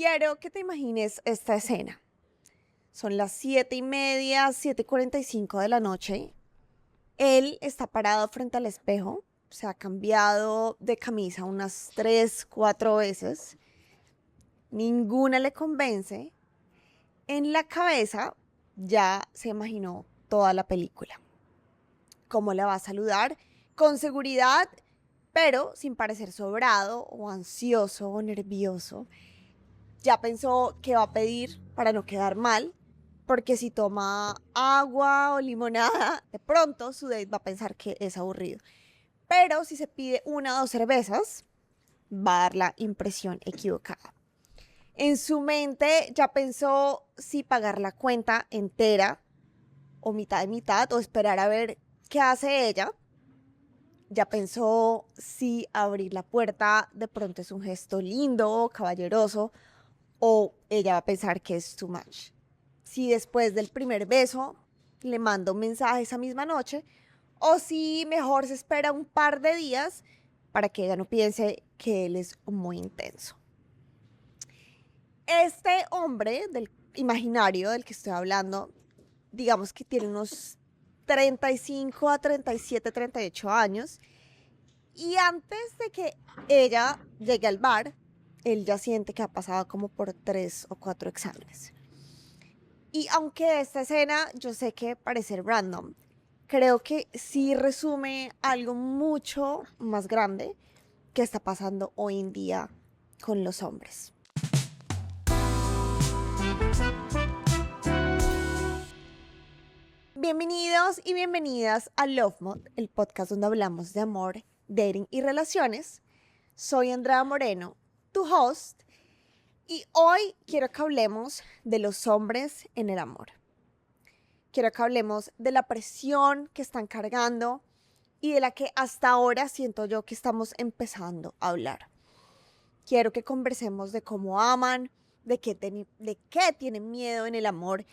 Quiero que te imagines esta escena. Son las 7:30, 7:45 de la noche. Él está parado frente al espejo. Se ha cambiado de camisa unas 3, 4 veces. Ninguna le convence. En la cabeza ya se imaginó toda la película. Cómo la va a saludar con seguridad, pero sin parecer sobrado o ansioso o nervioso. Ya pensó qué va a pedir para no quedar mal, porque si toma agua o limonada, de pronto su date va a pensar que es aburrido. Pero si se pide 1 o 2 cervezas, va a dar la impresión equivocada. En su mente ya pensó si pagar la cuenta entera o mitad de mitad o esperar a ver qué hace ella. Ya pensó si abrir la puerta de pronto es un gesto lindo, caballeroso, o ella va a pensar que es too much. Si después del primer beso le manda un mensaje esa misma noche, o si mejor se espera un par de días para que ella no piense que él es muy intenso. Este hombre del imaginario del que estoy hablando, digamos que tiene unos 35 a 37, 38 años, y antes de que ella llegue al bar, él ya siente que ha pasado como por 3 o 4 exámenes. Y aunque esta escena yo sé que parece random, creo que sí resume algo mucho más grande que está pasando hoy en día con los hombres. Bienvenidos y bienvenidas a Love Mode, el podcast donde hablamos de amor, dating y relaciones. Soy Andrea Moreno, tu host, y hoy quiero que hablemos de los hombres en el amor. Quiero que hablemos de la presión que están cargando y de la que hasta ahora siento yo que estamos empezando a hablar. Quiero que conversemos de cómo aman, de qué tienen miedo en el amor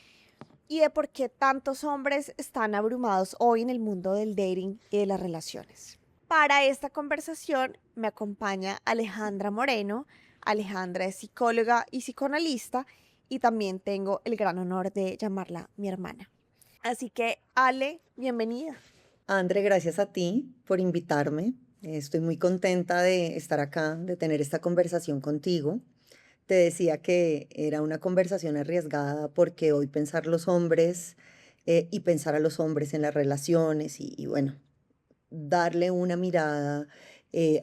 y de por qué tantos hombres están abrumados hoy en el mundo del dating y de las relaciones. Para esta conversación me acompaña Alejandra Moreno. Alejandra es psicóloga y psicoanalista y también tengo el gran honor de llamarla mi hermana. Así que, Ale, bienvenida. André, gracias a ti por invitarme. Estoy muy contenta de estar acá, de tener esta conversación contigo. Te decía que era una conversación arriesgada porque hoy pensar los hombres y pensar a los hombres en las relaciones y bueno, darle una mirada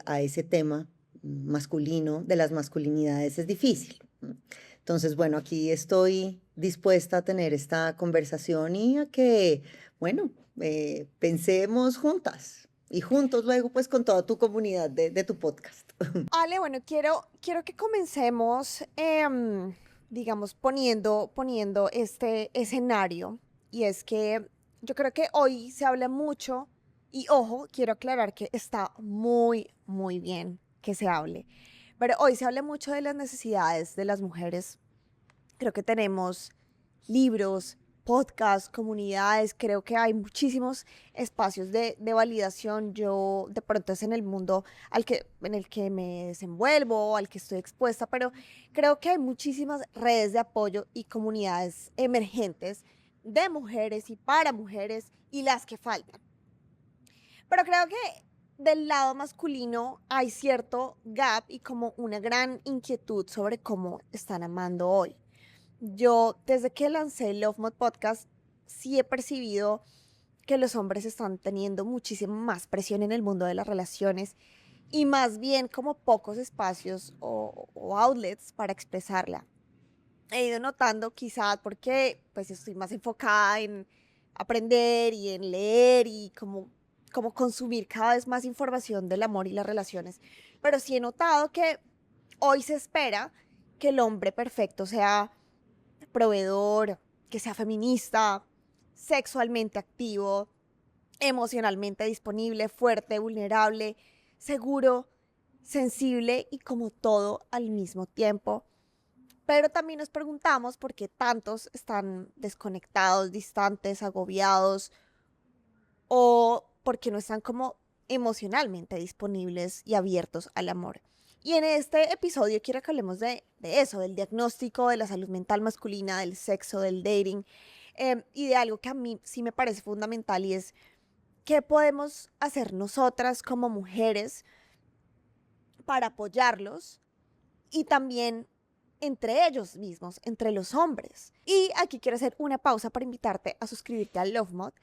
a ese tema masculino, de las masculinidades, es difícil. Entonces, bueno, aquí estoy dispuesta a tener esta conversación y a que, bueno, pensemos juntas y juntos luego pues con toda tu comunidad de tu podcast. Ale, bueno, quiero que comencemos, digamos, poniendo este escenario. Y es que yo creo que hoy se habla mucho, y ojo, quiero aclarar que está muy, muy bien que se hable. Pero hoy se habla mucho de las necesidades de las mujeres. Creo que tenemos libros, podcasts, comunidades, creo que hay muchísimos espacios de validación. Yo de pronto es en el mundo en el que me desenvuelvo, al que estoy expuesta, pero creo que hay muchísimas redes de apoyo y comunidades emergentes de mujeres y para mujeres y las que faltan. Pero creo que del lado masculino hay cierto gap y como una gran inquietud sobre cómo están amando hoy. Yo, desde que lancé el Love Mode Podcast, sí he percibido que los hombres están teniendo muchísima más presión en el mundo de las relaciones y más bien como pocos espacios o outlets para expresarla. He ido notando quizás porque pues estoy más enfocada en aprender y en leer y como consumir cada vez más información del amor y las relaciones. Pero sí he notado que hoy se espera que el hombre perfecto sea proveedor, que sea feminista, sexualmente activo, emocionalmente disponible, fuerte, vulnerable, seguro, sensible y como todo al mismo tiempo. Pero también nos preguntamos por qué tantos están desconectados, distantes, agobiados o por qué no están como emocionalmente disponibles y abiertos al amor. Y en este episodio quiero que hablemos de eso, del diagnóstico, de la salud mental masculina, del sexo, del dating, y de algo que a mí sí me parece fundamental y es qué podemos hacer nosotras como mujeres para apoyarlos y también entre ellos mismos, entre los hombres. Y aquí quiero hacer una pausa para invitarte a suscribirte a Love Mod.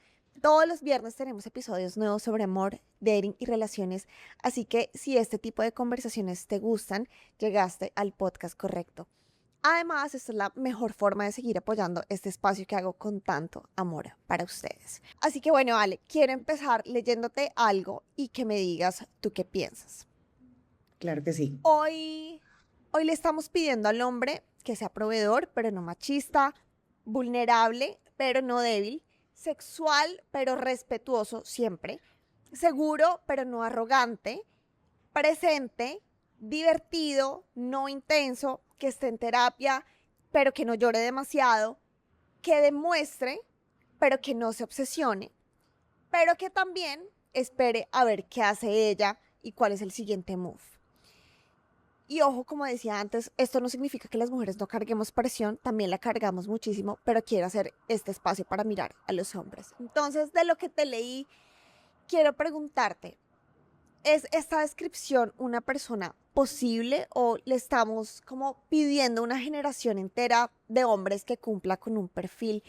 Todos los viernes tenemos episodios nuevos sobre amor, dating y relaciones, así que si este tipo de conversaciones te gustan, llegaste al podcast correcto. Además, esta es la mejor forma de seguir apoyando este espacio que hago con tanto amor para ustedes. Así que bueno, Ale, quiero empezar leyéndote algo y que me digas tú qué piensas. Claro que sí. Hoy le estamos pidiendo al hombre que sea proveedor, pero no machista, vulnerable, pero no débil, sexual, pero respetuoso siempre, seguro, pero no arrogante, presente, divertido, no intenso, que esté en terapia, pero que no llore demasiado, que demuestre, pero que no se obsesione, pero que también espere a ver qué hace ella y cuál es el siguiente move. Y ojo, como decía antes, esto no significa que las mujeres no carguemos presión, también la cargamos muchísimo, pero quiero hacer este espacio para mirar a los hombres. Entonces, de lo que te leí, quiero preguntarte, ¿es esta descripción una persona posible o le estamos como pidiendo una generación entera de hombres que cumpla con un perfil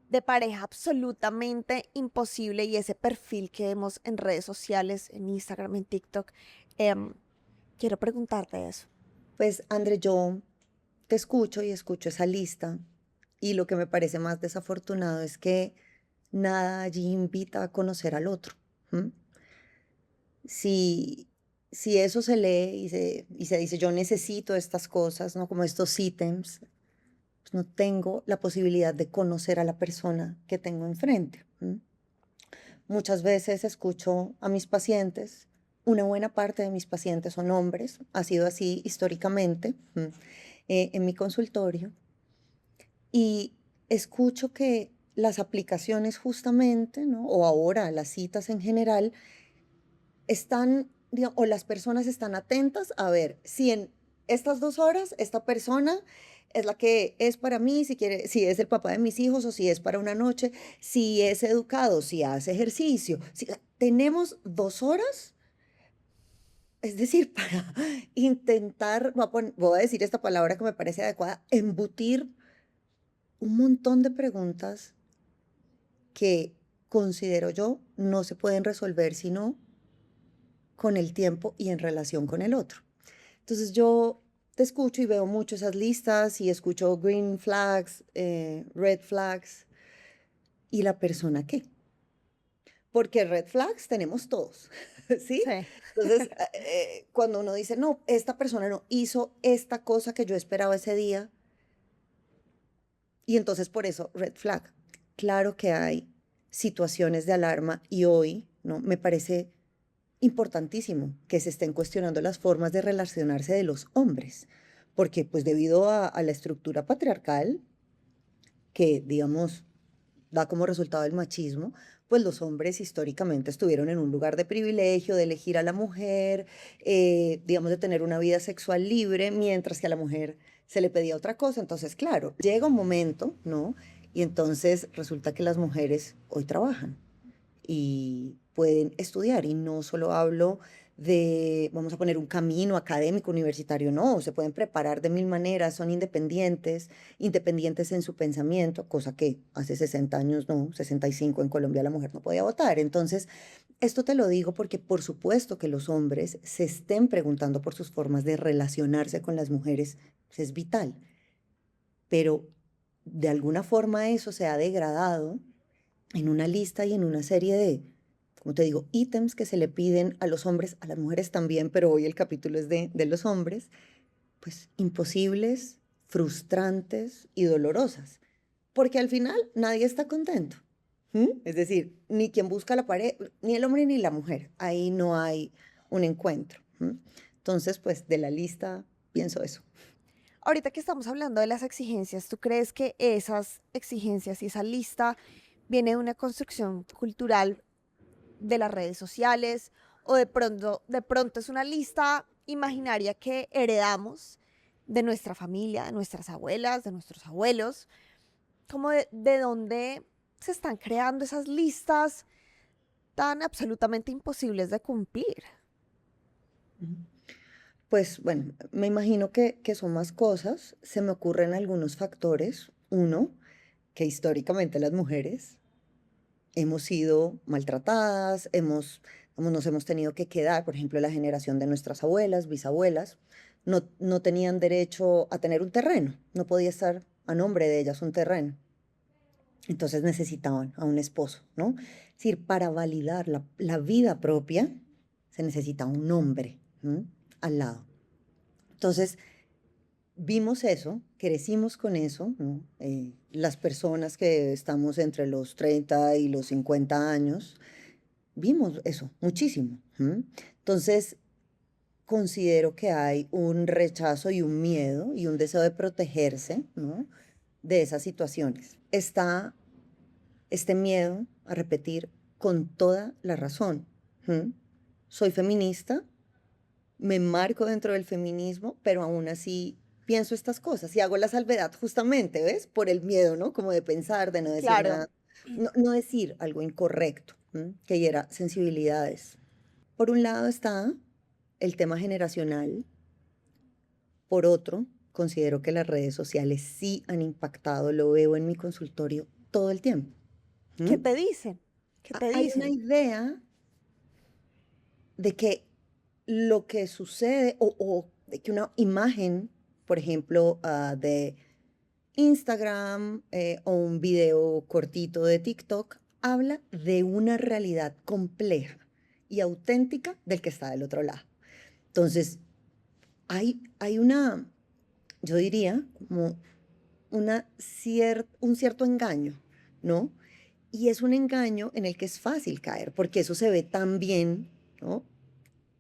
de pareja absolutamente imposible y ese perfil que vemos en redes sociales, en Instagram, en TikTok? Quiero preguntarte eso. Pues, André, yo te escucho y escucho esa lista y lo que me parece más desafortunado es que nada allí invita a conocer al otro. ¿M? Si, si eso se lee y se dice, yo necesito estas cosas, ¿no? Como estos ítems, pues no tengo la posibilidad de conocer a la persona que tengo enfrente. ¿M? Muchas veces escucho a mis pacientes, una buena parte de mis pacientes son hombres, ha sido así históricamente, en mi consultorio, y escucho que las aplicaciones justamente, ¿no? O ahora las citas en general, están, o las personas están atentas a ver si en estas 2 horas esta persona es la que es para mí, si quiere, si es el papá de mis hijos o si es para una noche, si es educado, si hace ejercicio. Tenemos 2 horas, es decir, para intentar, voy a decir esta palabra que me parece adecuada, embutir un montón de preguntas que considero yo no se pueden resolver sino con el tiempo y en relación con el otro. Entonces yo te escucho y veo mucho esas listas y escucho green flags, red flags, ¿y la persona qué? Porque red flags tenemos todos, ¿sí? Sí. Entonces, cuando uno dice, no, esta persona no hizo esta cosa que yo esperaba ese día, y entonces por eso red flag. Claro que hay situaciones de alarma y hoy, ¿no? Me parece importantísimo que se estén cuestionando las formas de relacionarse de los hombres, porque pues debido a la estructura patriarcal que, digamos, da como resultado el machismo, pues los hombres históricamente estuvieron en un lugar de privilegio, de elegir a la mujer, digamos, de tener una vida sexual libre, mientras que a la mujer se le pedía otra cosa. Entonces, claro, llega un momento, ¿no? Y entonces resulta que las mujeres hoy trabajan y pueden estudiar. Y no solo hablo de, vamos a poner un camino académico universitario, no, se pueden preparar de mil maneras, son independientes, independientes en su pensamiento, cosa que hace 60 años, no, 65 en Colombia la mujer no podía votar. Entonces, esto te lo digo porque por supuesto que los hombres se estén preguntando por sus formas de relacionarse con las mujeres, pues es vital, pero de alguna forma eso se ha degradado en una lista y en una serie de, como te digo, ítems que se le piden a los hombres, a las mujeres también, pero hoy el capítulo es de los hombres, pues imposibles, frustrantes y dolorosas, porque al final nadie está contento. Es decir, ni quien busca la pared, ni el hombre ni la mujer, ahí no hay un encuentro. Entonces, pues de la lista pienso eso. Ahorita que estamos hablando de las exigencias, ¿tú crees que esas exigencias y esa lista viene de una construcción cultural de las redes sociales o de pronto es una lista imaginaria que heredamos de nuestra familia, de nuestras abuelas, de nuestros abuelos, como de dónde se están creando esas listas tan absolutamente imposibles de cumplir. Ujú. Pues bueno, me imagino que son más cosas. Se me ocurren algunos factores. Uno, que históricamente las mujeres hemos sido maltratadas, nos hemos tenido que quedar, por ejemplo, la generación de nuestras abuelas, bisabuelas, no tenían derecho a tener un terreno, no podía estar a nombre de ellas un terreno. Entonces necesitaban a un esposo, ¿no? Es decir, para validar la vida propia se necesita un hombre, ¿m? Al lado. Entonces, vimos eso, crecimos con eso, ¿no? Las personas que estamos entre los 30 y los 50 años, vimos eso muchísimo. ¿M? Entonces, considero que hay un rechazo y un miedo y un deseo de protegerse, ¿no? De esas situaciones. Está este miedo a repetir con toda la razón. ¿M? Soy feminista, me marco dentro del feminismo, pero aún así pienso estas cosas y hago la salvedad justamente, ¿ves? Por el miedo, ¿no? Como de pensar, de no decir Claro. nada, no decir algo incorrecto, ¿m? Que hiera sensibilidades. Por un lado está el tema generacional, por otro, considero que las redes sociales sí han impactado, lo veo en mi consultorio todo el tiempo. ¿Qué ¿M? te dicen? ¿Qué te Hay una dicen? idea de que lo que sucede o de que una imagen, por ejemplo, de Instagram o un video cortito de TikTok, habla de una realidad compleja y auténtica del que está del otro lado. Entonces, hay una, yo diría, como un cierto engaño, ¿no? Y es un engaño en el que es fácil caer, porque eso se ve tan bien, ¿no?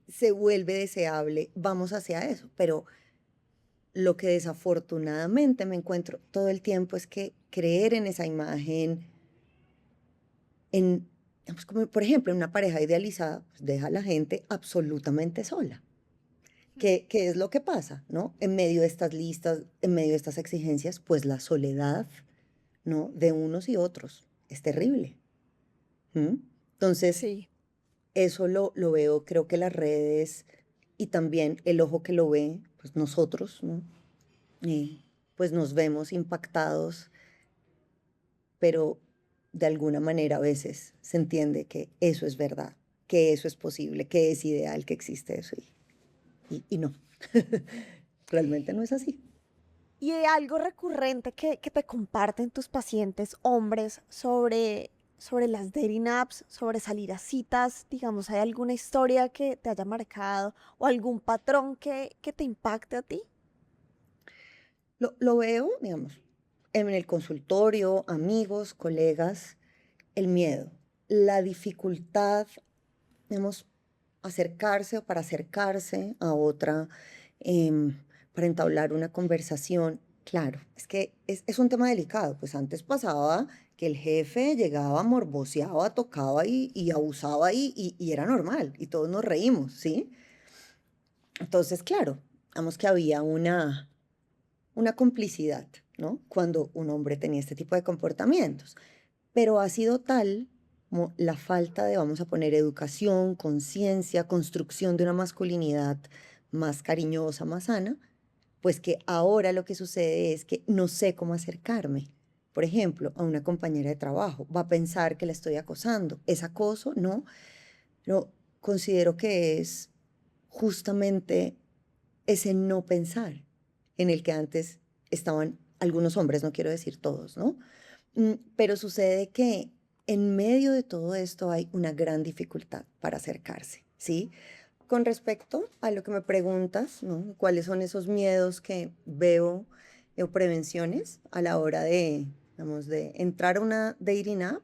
Se vuelve deseable, vamos hacia eso, pero lo que desafortunadamente me encuentro todo el tiempo es que creer en esa imagen, digamos, como por ejemplo, en una pareja idealizada, pues deja a la gente absolutamente sola. ¿Qué es lo que pasa, no? En medio de estas listas, en medio de estas exigencias, pues la soledad, ¿no? De unos y otros es terrible. ¿M? Entonces, Sí. eso lo veo, creo que las redes y también el ojo que lo ve, pues nosotros, ¿no? Pues nos vemos impactados, pero de alguna manera a veces se entiende que eso es verdad, que eso es posible, que es ideal que existe eso y no, realmente no es así. ¿Y hay algo recurrente que te comparten tus pacientes hombres sobre las dating apps, sobre salir a citas? Digamos, ¿hay alguna historia que te haya marcado o algún patrón que te impacte a ti? Lo veo, digamos, en el consultorio, amigos, colegas, el miedo, la dificultad, digamos, acercarse o para acercarse a otra, em, para entablar una conversación. Claro, es que es un tema delicado, pues antes pasaba que el jefe llegaba, morboseaba, tocaba y abusaba y era normal, y todos nos reímos, ¿sí? Entonces, claro, vamos que había una complicidad, ¿no? Cuando un hombre tenía este tipo de comportamientos. Pero ha sido tal como la falta de, vamos a poner, educación, conciencia, construcción de una masculinidad más cariñosa, más sana, pues que ahora lo que sucede es que no sé cómo acercarme. Por ejemplo, a una compañera de trabajo, va a pensar que la estoy acosando. ¿Es acoso? No, no, considero que es justamente ese no pensar en el que antes estaban algunos hombres, no quiero decir todos, ¿no? Pero sucede que en medio de todo esto hay una gran dificultad para acercarse, ¿sí? Con respecto a lo que me preguntas, ¿no? ¿Cuáles son esos miedos que veo o prevenciones a la hora de, digamos, de entrar a una dating app?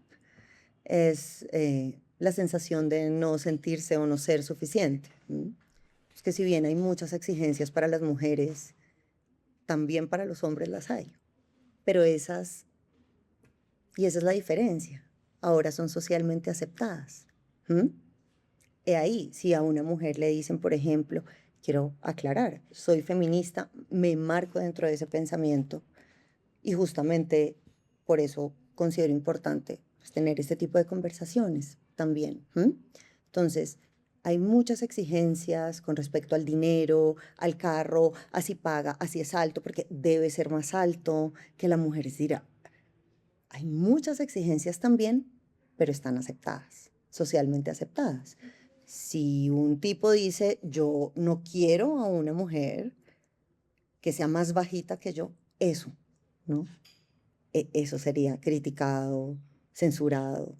Es la sensación de no sentirse o no ser suficiente. Es que si bien hay muchas exigencias para las mujeres, también para los hombres las hay. Pero y esa es la diferencia, ahora son socialmente aceptadas. ¿M? He ahí, si a una mujer le dicen, por ejemplo, quiero aclarar, soy feminista, me marco dentro de ese pensamiento y justamente por eso considero importante pues, tener este tipo de conversaciones también. ¿M? Entonces, hay muchas exigencias con respecto al dinero, al carro, así paga, así es alto, porque debe ser más alto que la mujer. Es decir, hay muchas exigencias también, pero están aceptadas, socialmente aceptadas. Si un tipo dice, yo no quiero a una mujer que sea más bajita que yo, eso, ¿no? Eso sería criticado, censurado,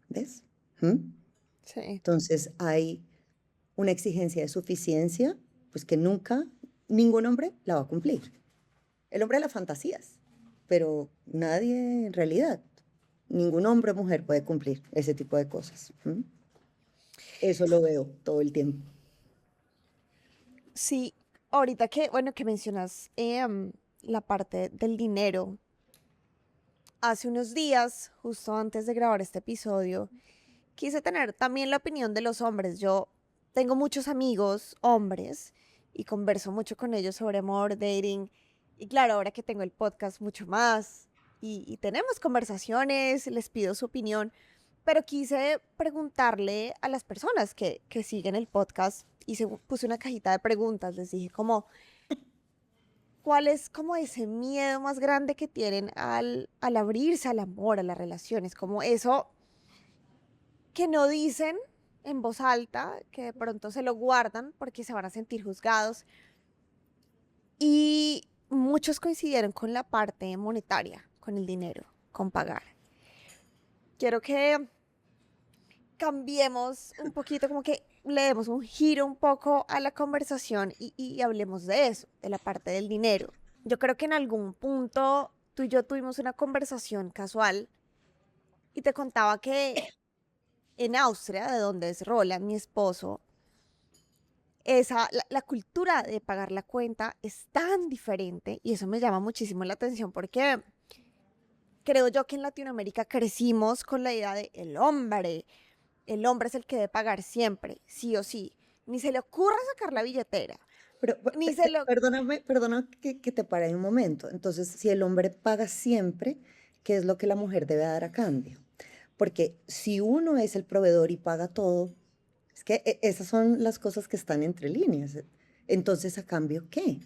¿ves? ¿Mm? Sí, Entonces hay una exigencia de suficiencia, pues que nunca ningún hombre la va a cumplir. El hombre de las fantasías, pero nadie en realidad, ningún hombre o mujer puede cumplir ese tipo de cosas. ¿M? Eso lo veo todo el tiempo. sí, ahorita que, bueno, que mencionas la parte del dinero, hace unos días, justo antes de grabar este episodio, quise tener también la opinión de los hombres. Yo tengo muchos amigos hombres y converso mucho con ellos sobre amor, dating. Y claro, ahora que tengo el podcast mucho más y tenemos conversaciones, les pido su opinión, pero quise preguntarle a las personas que siguen el podcast y puse una cajita de preguntas. Les dije como, ¿cuál es como ese miedo más grande que tienen al abrirse al amor, a las relaciones? Como eso que no dicen en voz alta, que de pronto se lo guardan porque se van a sentir juzgados. Y muchos coincidieron con la parte monetaria, con el dinero, con pagar. Quiero que cambiemos un poquito, como que le demos un giro un poco a la conversación y hablemos de eso, de la parte del dinero. Yo creo que en algún punto tú y yo tuvimos una conversación casual y te contaba que en Austria, de donde es Roland, mi esposo, la cultura de pagar la cuenta es tan diferente y eso me llama muchísimo la atención porque creo yo que en Latinoamérica crecimos con la idea de el hombre es el que debe pagar siempre, sí o sí, ni se le ocurra sacar la billetera, Pero ni se lo... perdona que te pare ahí un momento. Entonces, si el hombre paga siempre, ¿qué es lo que la mujer debe dar a cambio? Porque si uno es el proveedor y paga todo, es que esas son las cosas que están entre líneas. Entonces, ¿a cambio qué?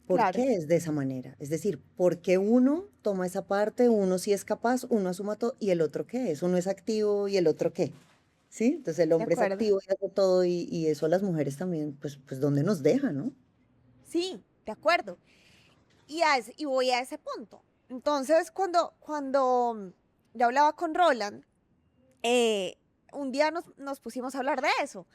¿Por Claro, qué es de esa manera? Es decir, ¿por qué uno toma esa parte, uno sí es capaz, uno asuma todo y el otro qué es? Uno es activo y el otro qué. ¿Sí? Entonces el de hombre es acuerdo. activo y hace todo y eso a las mujeres también, pues ¿dónde nos deja, no? Sí, de acuerdo. Y voy a ese punto. Entonces, cuando yo hablaba con Roland, eh, un día nos pusimos a hablar de eso,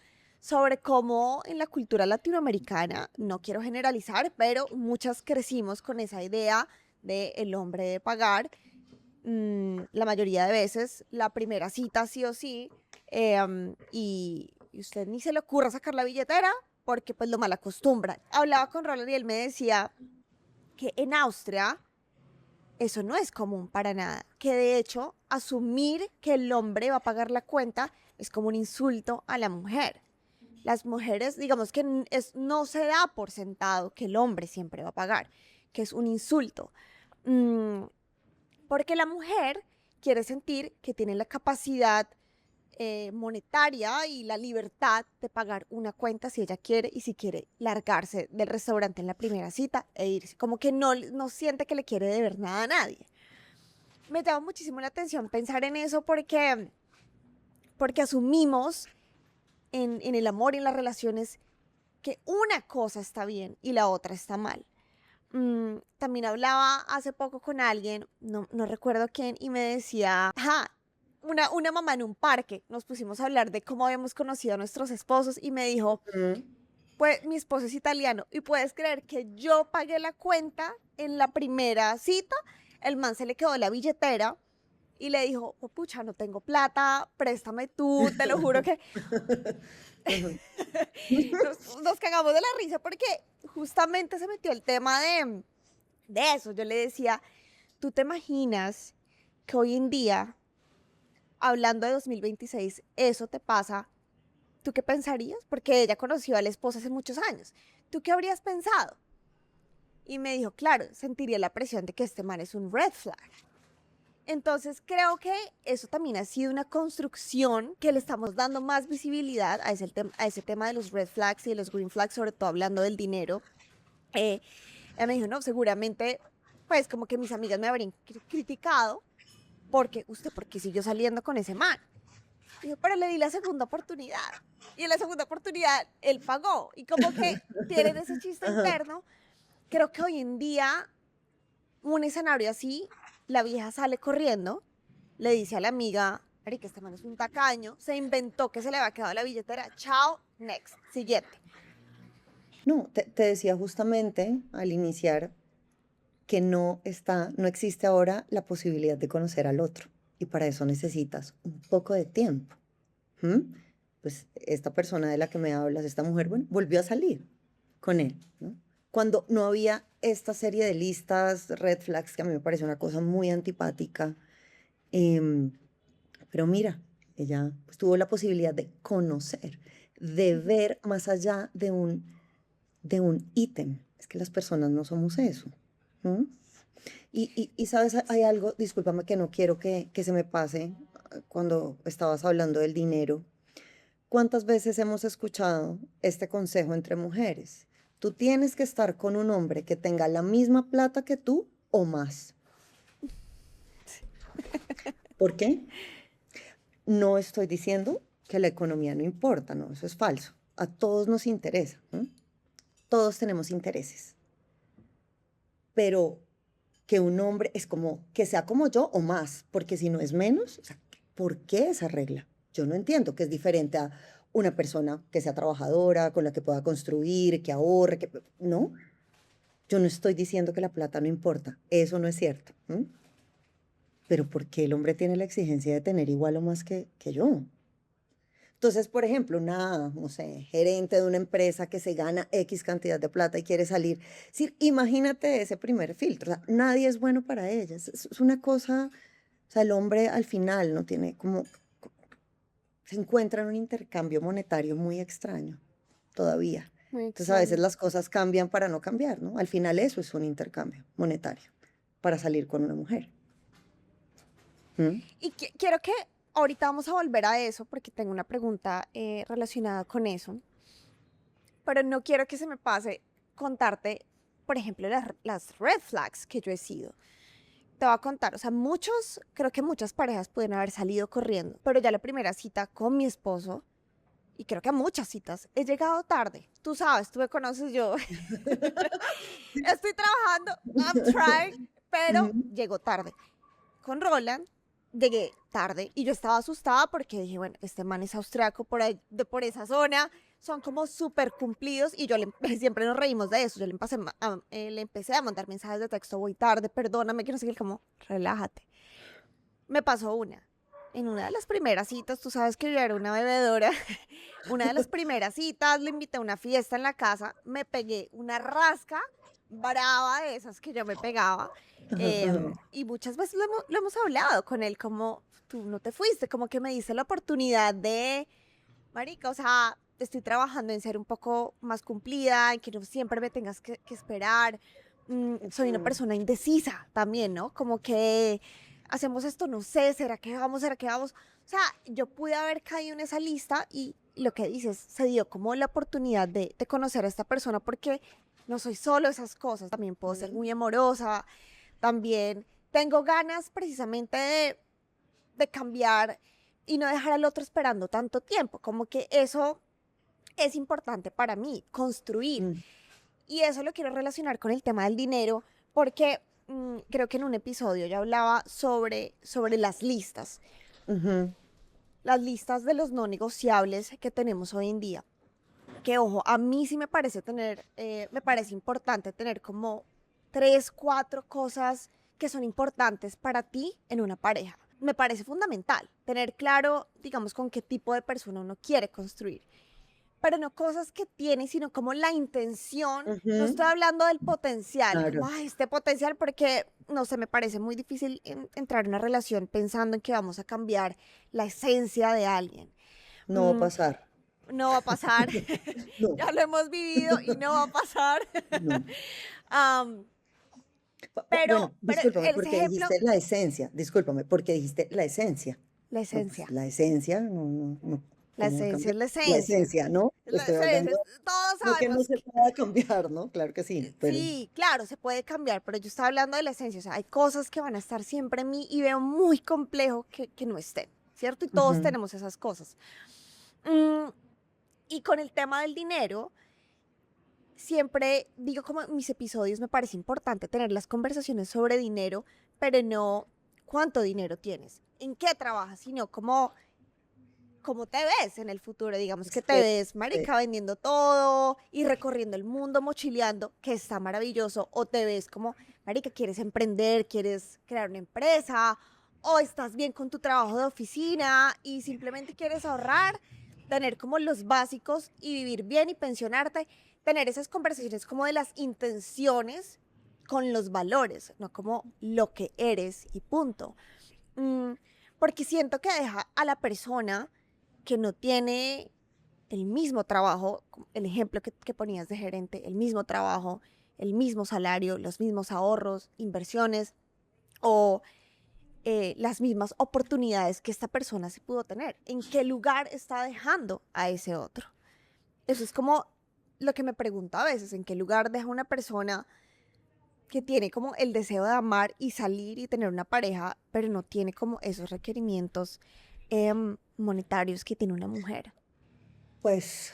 sobre cómo en la cultura latinoamericana, no quiero generalizar, pero muchas crecimos con esa idea de el hombre de pagar. La mayoría de veces, la primera cita sí o sí, y usted ni se le ocurra sacar la billetera porque pues lo mal acostumbran. Hablaba con Roland y él me decía que en Austria eso no es común para nada, que de hecho asumir que el hombre va a pagar la cuenta es como un insulto a la mujer. Las mujeres, digamos que no se da por sentado que el hombre siempre va a pagar, que es un insulto. Mm, Porque la mujer quiere sentir que tiene la capacidad monetaria y la libertad de pagar una cuenta si ella quiere y si quiere largarse del restaurante en la primera cita e irse. Como que no siente que le quiere deber nada a nadie. Me llama muchísimo la atención pensar en eso porque asumimos en el amor y en las relaciones que una cosa está bien y la otra está mal. También hablaba hace poco con alguien, no recuerdo quién, y me decía, ajá, una mamá en un parque, nos pusimos a hablar de cómo habíamos conocido a nuestros esposos y me dijo, Mm. pues mi esposo es italiano y puedes creer que yo pagué la cuenta en la primera cita, el man se le quedó la billetera y le dijo, oh, pucha, no tengo plata, préstame tú, te lo juro que Ajá. nos cagamos de la risa porque justamente se metió el tema de eso. Yo le decía, ¿tú te imaginas que hoy en día, hablando de 2026, eso te pasa ¿Tú qué pensarías? Porque ella conoció al esposo hace muchos años. ¿Tú qué habrías pensado? Y me dijo, claro, sentiría la presión de que este man es un red flag. Entonces creo que eso también ha sido una construcción que le estamos dando más visibilidad a ese tema de los red flags y de los green flags, sobre todo hablando del dinero. Eh, Ella me dijo, no, seguramente, pues como que mis amigas me habrían criticado porque usted, porque siguió saliendo con ese man. Dijo, pero le di la segunda oportunidad. Y en la segunda oportunidad él pagó. Y como que tienen ese chiste Ajá. interno. Creo que hoy en día, un escenario así, la vieja sale corriendo, le dice a la amiga, Ari, que este man es un tacaño, se inventó que se le había quedado la billetera. Chao, next, siguiente. No, te decía justamente al iniciar que no existe ahora la posibilidad de conocer al otro. Y para eso necesitas un poco de tiempo. ¿M? Pues esta persona de la que me hablas, esta mujer, bueno, volvió a salir con él, ¿no? Cuando no había esta serie de listas, red flags, que a mí me parece una cosa muy antipática. em, pero mira, ella pues, tuvo la posibilidad de conocer, de ver más allá de un ítem. Es que las personas no somos eso. ¿No? Y, sabes, hay algo, discúlpame que no quiero que se me pase cuando estabas hablando del dinero. ¿Cuántas veces hemos escuchado este consejo entre mujeres? Tú tienes que estar con un hombre que tenga la misma plata que tú o más. ¿Por qué? No estoy diciendo que la economía no importa, no, eso es falso. A todos nos interesa, ¿no? Todos tenemos intereses. Pero que un hombre es como que sea como yo o más, porque si no es menos, o sea, ¿por qué esa regla? Yo no entiendo que es diferente a una persona que sea trabajadora, con la que pueda construir, que ahorre, que no. Yo no estoy diciendo que la plata no importa, eso no es cierto. ¿M? Pero ¿por qué el hombre tiene la exigencia de tener igual o más que yo? Entonces, por ejemplo, una, no sé, gerente de una empresa que se gana X cantidad de plata y quiere salir. Sí, imagínate ese primer filtro. O sea, nadie es bueno para ella. Es una cosa, o sea, el hombre al final no tiene como, se encuentra en un intercambio monetario muy extraño todavía. Muy Entonces, a veces extraño. las cosas cambian para no cambiar, ¿no? Al final eso es un intercambio monetario para salir con una mujer. ¿Mm? Y quiero que ahorita vamos a volver a eso porque tengo una pregunta relacionada con eso, pero no quiero que se me pase contarte, por ejemplo, las red flags que yo he sido. Te voy a contar, o sea, creo que muchas parejas pueden haber salido corriendo, pero ya la primera cita con mi esposo, y creo que a muchas citas, he llegado tarde. Tú sabes, tú me conoces, yo estoy trabajando, I'm trying, pero Ujú. llego tarde. Con Roland llegué tarde y yo estaba asustada porque dije, bueno, este man es austriaco por ahí, por esa zona, son como súper cumplidos y siempre nos reímos de eso. Yo le empecé a mandar mensajes de texto, voy tarde, perdóname, que no sé qué, como, relájate. Me pasó una. En una de las primeras citas, tú sabes que yo era una bebedora, una de las primeras citas, le invité a una fiesta en la casa, me pegué una rasca brava de esas que yo me pegaba. Y muchas veces lo hemos hablado con él, como tú no te fuiste, como que me diste la oportunidad de, marica, o sea, estoy trabajando en ser un poco más cumplida, en que no siempre me tengas que esperar. Soy una Ujú. persona indecisa también, ¿no? Como que hacemos esto, no sé, ¿será que vamos? ¿Será que vamos? O sea, yo pude haber caído en esa lista y lo que dices, se dio como la oportunidad de conocer a esta persona porque no soy solo esas cosas, también puedo ser Ujú. muy amorosa, también tengo ganas precisamente de cambiar y no dejar al otro esperando tanto tiempo, como que eso es importante para mí, construir. Mm. Y eso lo quiero relacionar con el tema del dinero, porque creo que en un episodio ya hablaba sobre Ujú. las listas de los no negociables que tenemos hoy en día. Que ojo, a mí sí me parece importante tener como tres, cuatro cosas que son importantes para ti en una pareja. Me parece fundamental tener claro, digamos, con qué tipo de persona uno quiere construir, pero no cosas que tiene, sino como la intención. No estoy Ujú. hablando del potencial, como, Claro, ay, este potencial, porque, no sé, me parece muy difícil entrar en una relación pensando en que vamos a cambiar la esencia de alguien. no va a Mm, pasar. no va a pasar. No, Ya lo hemos vivido y no va a pasar. no. Am, Bueno, pero discúlpame, ese porque ejemplo, dijiste la esencia, discúlpame, porque dijiste la esencia. la No, pues esencia, la esencia, no, la ¿cómo va a esencia cambiar? es la La esencia. esencia, ¿no? La Estoy esencia, hablando, todos no que no sabemos se que pueda cambiar, ¿no? Claro que sí, pero sí, claro, se puede cambiar, pero yo estaba hablando de la esencia. O sea, hay cosas que van a estar siempre en mí y veo muy complejo que no estén, ¿cierto? Y todos ujú, tenemos esas cosas. Mm, y con el tema del dinero, siempre digo como en mis episodios me parece importante tener las conversaciones sobre dinero, pero no cuánto dinero tienes, en qué trabajas, sino cómo te ves en el futuro. Digamos que es te que, ves, marica, vendiendo todo y recorriendo el mundo, mochileando, que está maravilloso. O te ves como, marica, quieres emprender, quieres crear una empresa, o estás bien con tu trabajo de oficina y simplemente quieres ahorrar, tener como los básicos y vivir bien y pensionarte. Tener esas conversaciones como de las intenciones con los valores, no como lo que eres y punto. Mm, porque siento que deja a la persona que no tiene el mismo trabajo, el ejemplo que ponías de gerente, el mismo trabajo, el mismo salario, los mismos ahorros, inversiones o las mismas oportunidades que esta persona se pudo tener. ¿En qué lugar está dejando a ese otro? Eso es como lo que me pregunto a veces, ¿en qué lugar deja una persona que tiene como el deseo de amar y salir y tener una pareja, pero no tiene como esos requerimientos monetarios que tiene una mujer? pues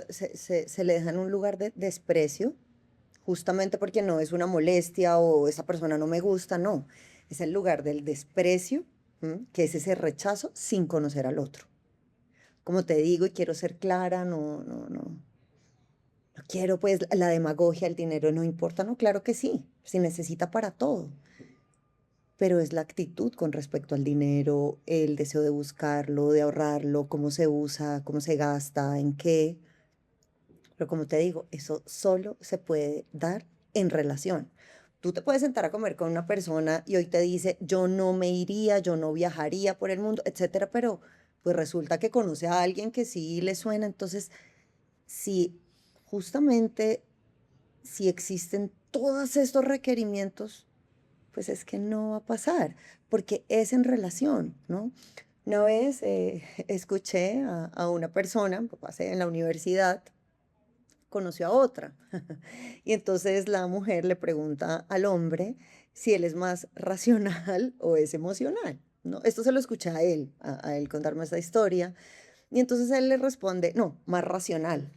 se le deja en un lugar de desprecio, justamente porque no es una molestia o esa persona no me gusta, no, es el lugar del desprecio, ¿m? Que es ese rechazo sin conocer al otro. Como te digo, y quiero ser clara, no quiero pues la demagogia, el dinero no importa, no, claro que sí, se necesita para todo, pero es la actitud con respecto al dinero, el deseo de buscarlo, de ahorrarlo, cómo se usa, cómo se gasta, en qué. Pero como te digo, eso solo se puede dar en relación. Tú te puedes sentar a comer con una persona y hoy te dice, yo no me iría, yo no viajaría por el mundo, etcétera, pero pues resulta que conoce a alguien que sí le suena. Entonces, si justamente si existen todos estos requerimientos, pues es que no va a pasar, porque es en relación, ¿no? Una vez escuché a una persona, pasé en la universidad, conoció a otra. Y entonces la mujer le pregunta al hombre si él es más racional o es emocional, ¿no? Esto se lo escuché a él, a él contarme esta historia. Y entonces él le responde, no, más racional,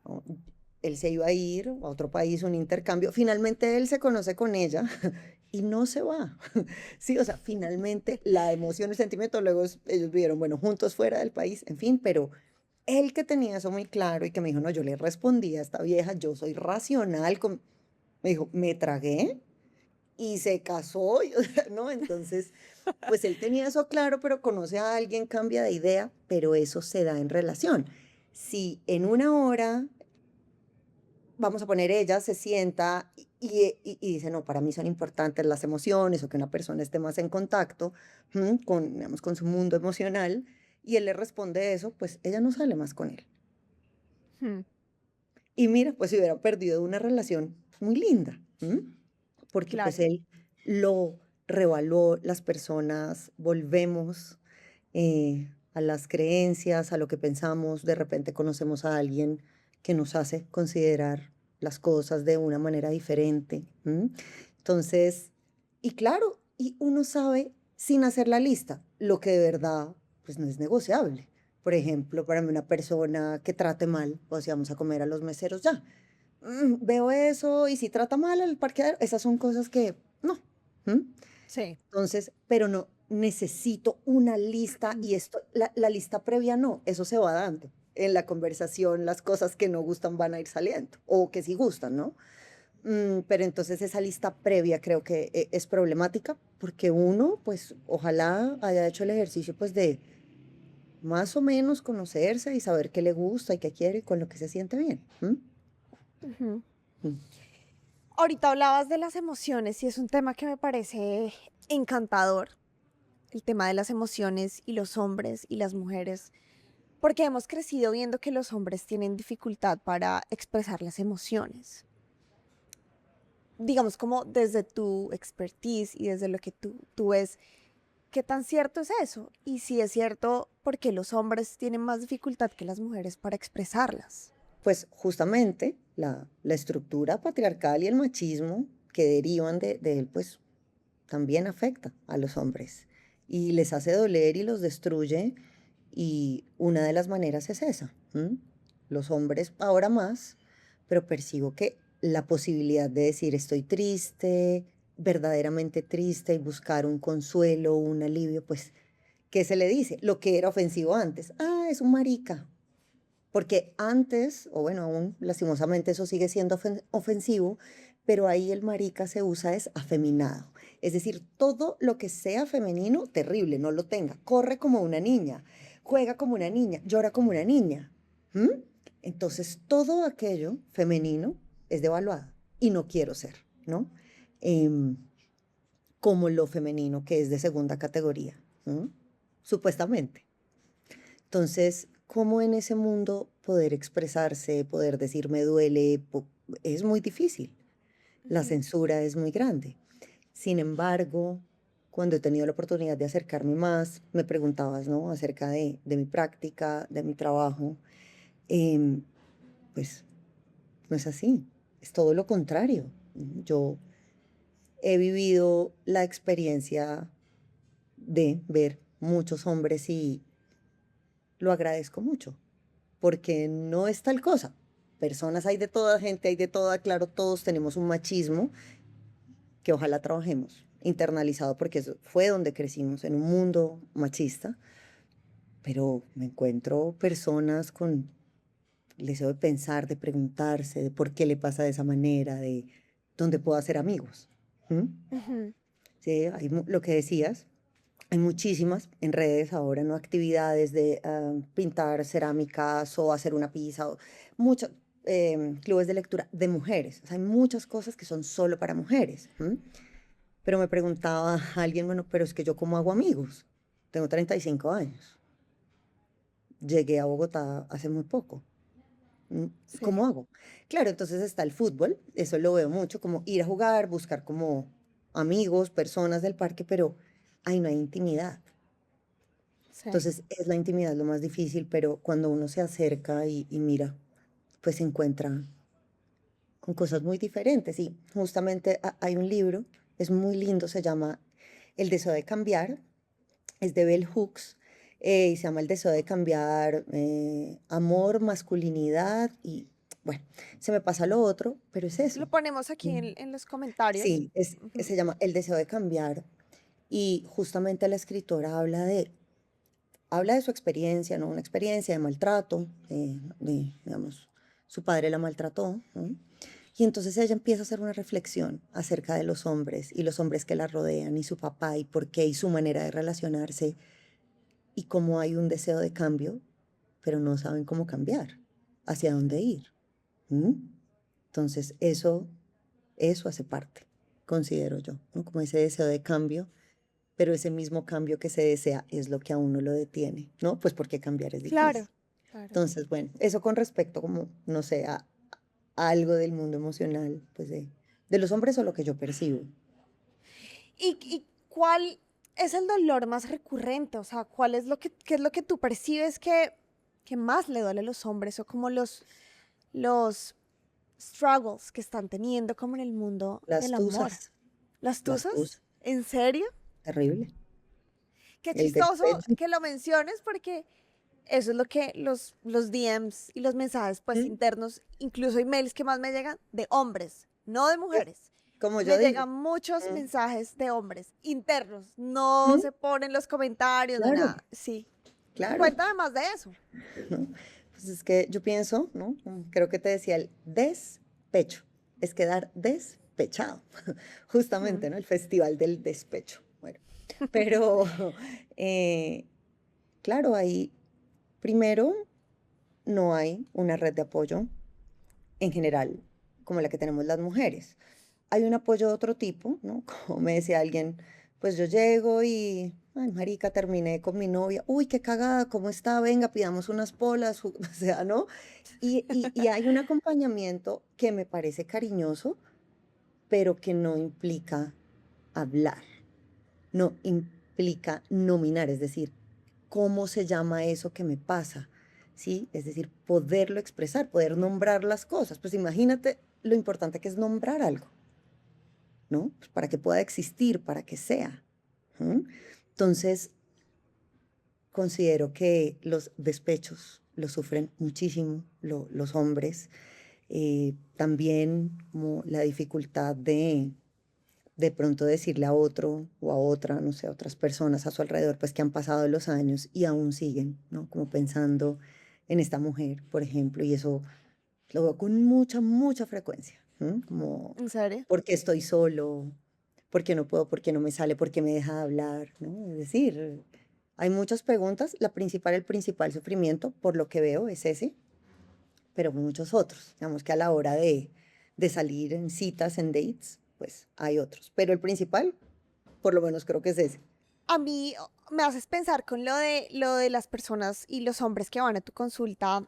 ¿no? Él se iba a ir a otro país, un intercambio. Finalmente él se conoce con ella y no se va. Sí, o sea, finalmente la emoción y sentimiento, luego ellos vivieron, bueno, juntos fuera del país, en fin, pero él que tenía eso muy claro y que me dijo, no, yo le respondí a esta vieja, yo soy racional, me dijo, me tragué y se casó, o sea, ¿no? Entonces, pues él tenía eso claro, pero conoce a alguien, cambia de idea, pero eso se da en relación. Si en una hora, vamos a poner ella, se sienta y dice, no, para mí son importantes las emociones o que una persona esté más en contacto con, digamos, con su mundo emocional, y él le responde eso, pues ella no sale más con él. Hmm, Y mira, pues se hubiera perdido una relación muy linda, porque pues claro. él lo revaluó, las personas volvemos a las creencias, a lo que pensamos, de repente conocemos a alguien que nos hace considerar las cosas de una manera diferente. Entonces, y claro, y uno sabe sin hacer la lista lo que de verdad pues no es negociable. Por ejemplo, para mí una persona que trate mal, o si vamos a comer a los meseros, ya, veo eso y si trata mal al parqueadero, esas son cosas que no. ¿m? Sí. Entonces, pero no, necesito una lista y esto, la lista previa no, eso se va dando. En la conversación, las cosas que no gustan van a ir saliendo, o que sí gustan, ¿no? Pero entonces esa lista previa creo que es problemática porque uno, pues, ojalá haya hecho el ejercicio, pues, de más o menos conocerse y saber qué le gusta y qué quiere y con lo que se siente bien. Ujú. Mm. Ahorita hablabas de las emociones y es un tema que me parece encantador, el tema de las emociones y los hombres y las mujeres. porque hemos crecido viendo que los hombres tienen dificultad para expresar las emociones. Digamos, como desde tu expertise y desde lo que tú ves, ¿qué tan cierto es eso? Y si es cierto, ¿por qué los hombres tienen más dificultad que las mujeres para expresarlas? Pues justamente la estructura patriarcal y el machismo que derivan de él, pues también afecta a los hombres y les hace doler y los destruye. Y una de las maneras es esa. ¿M? Los hombres ahora más, pero percibo que la posibilidad de decir estoy triste, verdaderamente triste y buscar un consuelo, un alivio, pues, ¿qué se le dice? Lo que era ofensivo antes. Ah, es un marica. Porque antes, o bueno, aún lastimosamente eso sigue siendo ofensivo, pero ahí el marica se usa es afeminado. Es decir, todo lo que sea femenino, terrible, no lo tenga. Corre como una niña, juega como una niña, llora como una niña. ¿M? Entonces, todo aquello femenino es devaluado y no quiero ser, ¿no? Em, Como lo femenino que es de segunda categoría, ¿m? Supuestamente. Entonces, ¿cómo en ese mundo poder expresarse, poder decir me duele? Es muy difícil. La Ujú. censura es muy grande. Sin embargo, cuando he tenido la oportunidad de acercarme más, me preguntabas, ¿no? Acerca de mi práctica, de mi trabajo. em, pues no es así. Es todo lo contrario. Yo he vivido la experiencia de ver muchos hombres y lo agradezco mucho porque no es tal cosa. Personas hay de toda, gente hay de toda, claro, todos tenemos un machismo que ojalá trabajemos internalizado porque eso fue donde crecimos, en un mundo machista, pero me encuentro personas con el deseo de pensar, de preguntarse, de por qué le pasa de esa manera, de dónde puedo hacer amigos. ¿Mm? Ujú. Sí, lo que decías, hay muchísimas en redes ahora, ¿no? Actividades de pintar cerámicas o hacer una pizza, o muchos clubes de lectura de mujeres. O sea, hay muchas cosas que son solo para mujeres. ¿M? Pero me preguntaba alguien, bueno, pero es que yo cómo hago amigos. Tengo 35 años. Llegué a Bogotá hace muy poco. ¿M? Sí, ¿Cómo hago? Claro, entonces está el fútbol, eso lo veo mucho, como ir a jugar, buscar como amigos, personas del parque, pero ahí no hay intimidad. sí. Entonces es la intimidad lo más difícil, pero cuando uno se acerca y mira, pues se encuentra con cosas muy diferentes. Y justamente hay un libro, es muy lindo, se llama El deseo de cambiar, es de Bell Hooks, y se llama El deseo de cambiar, amor, masculinidad y bueno, se me pasa lo otro, pero es Lo eso. ponemos aquí Mm. en los comentarios. Sí, Ujú. se llama El deseo de cambiar y justamente la escritora habla de su experiencia, ¿no? Una experiencia de maltrato, digamos, su padre la maltrató, ¿no? Y entonces ella empieza a hacer una reflexión acerca de los hombres y los hombres que la rodean y su papá y por qué y su manera de relacionarse y cómo hay un deseo de cambio, pero no saben cómo cambiar, hacia dónde ir. ¿M? Entonces eso hace parte, considero yo, ¿no? Como ese deseo de cambio, pero ese mismo cambio que se desea es lo que a uno lo detiene, ¿no? Pues porque cambiar es Claro, difícil. claro. Entonces, bueno, eso con respecto como, no sé, a algo del mundo emocional, pues de los hombres o lo que yo percibo. ¿Y cuál es el dolor más recurrente? O sea, ¿cuál es lo qué es lo que tú percibes que más le duele a los hombres o como los struggles que están teniendo como en el mundo Las del amor? tusas, ¿Las las tusas? tusas, ¿En serio? terrible. Qué El chistoso despecho. que lo menciones porque eso es lo que los DMs y los mensajes pues ¿Mm? internos, incluso emails que más me llegan de hombres, no de Eh, mujeres. Como yo Me digo. llegan muchos ¿Mm? mensajes de hombres internos, no ¿Mm? se ponen los comentarios, no Claro, nada. Sí. claro. Cuéntame más de eso. ¿No? Pues es que yo pienso, ¿no? Creo que te decía el despecho, es quedar despechado, Ujú. justamente, ¿no? El festival del despecho. Bueno, pero eh, claro, ahí primero no hay una red de apoyo en general como la que tenemos las mujeres. Hay un apoyo de otro tipo, ¿no? Como me decía alguien, pues yo llego y, ay, marica, terminé con mi novia. Uy, qué cagada, ¿cómo está? Venga, pidamos unas polas, o sea, ¿no? Y hay un acompañamiento que me parece cariñoso, pero que no implica hablar, no implica nominar, es decir, ¿cómo se llama eso que me pasa? ¿Sí? Es decir, poderlo expresar, poder nombrar las cosas. Pues imagínate lo importante que es nombrar algo, ¿no? Pues para que pueda existir, para que sea. ¿Mm? Entonces, considero que los despechos los sufren muchísimo los hombres. También como la dificultad de pronto decirle a otro o a otra, no sé, a otras personas a su alrededor, pues que han pasado los años y aún siguen, ¿no? Como pensando en esta mujer, por ejemplo, y eso lo veo con mucha, mucha frecuencia, ¿m? Como, ¿En serio? ¿por qué estoy solo? ¿Por qué no puedo? ¿Por qué no me sale? ¿Por qué me deja de hablar? ¿No? Es decir, hay muchas preguntas, la principal, el principal sufrimiento, por lo que veo, es ese, pero muchos otros. Digamos que a la hora de salir en citas, en dates, pues hay otros. Pero el principal, por lo menos creo que es ese. A mí me haces pensar con lo de las personas y los hombres que van a tu consulta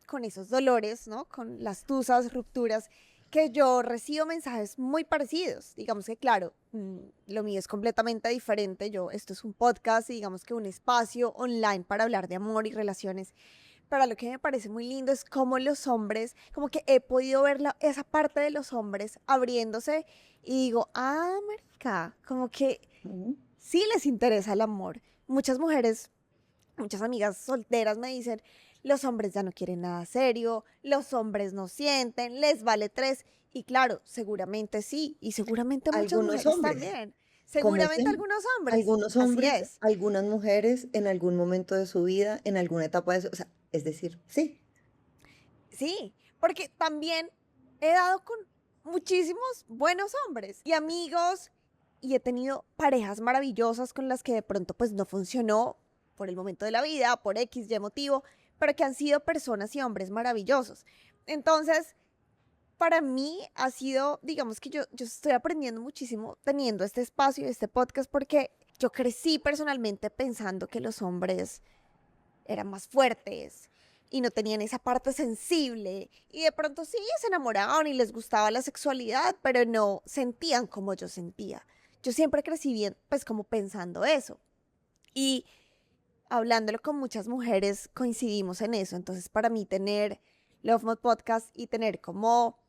con esos dolores, ¿no? Con las tusas, rupturas, que yo recibo mensajes muy parecidos. Digamos que, claro, lo mío es completamente diferente. Esto es un podcast y digamos que un espacio online para hablar de amor y relaciones. Pero lo que me parece muy lindo es cómo los hombres, como que he podido ver esa parte de los hombres abriéndose y digo, ah, marica, como que Ujú. sí les interesa el amor. Muchas mujeres, muchas amigas solteras me dicen, los hombres ya no quieren nada serio, los hombres no sienten, les vale tres. Y claro, seguramente sí, y seguramente muchas Algunos mujeres hombres, también. como Seguramente siempre, algunos hombres, algunos así hombres, es. algunas mujeres en algún momento de su vida, en alguna etapa de su, o sea, es decir, sí. Sí, porque también he dado con muchísimos buenos hombres y amigos y he tenido parejas maravillosas con las que de pronto pues no funcionó por el momento de la vida, por X, Y motivo, pero que han sido personas y hombres maravillosos. Entonces, para mí ha sido, digamos que yo estoy aprendiendo muchísimo teniendo este espacio, este podcast, porque yo crecí personalmente pensando que los hombres eran más fuertes y no tenían esa parte sensible y de pronto sí se enamoraban y les gustaba la sexualidad, pero no sentían como yo sentía. Yo siempre crecí bien, pues como pensando eso. Y hablándolo con muchas mujeres coincidimos en eso. Entonces para mí tener Love Mode Podcast y tener como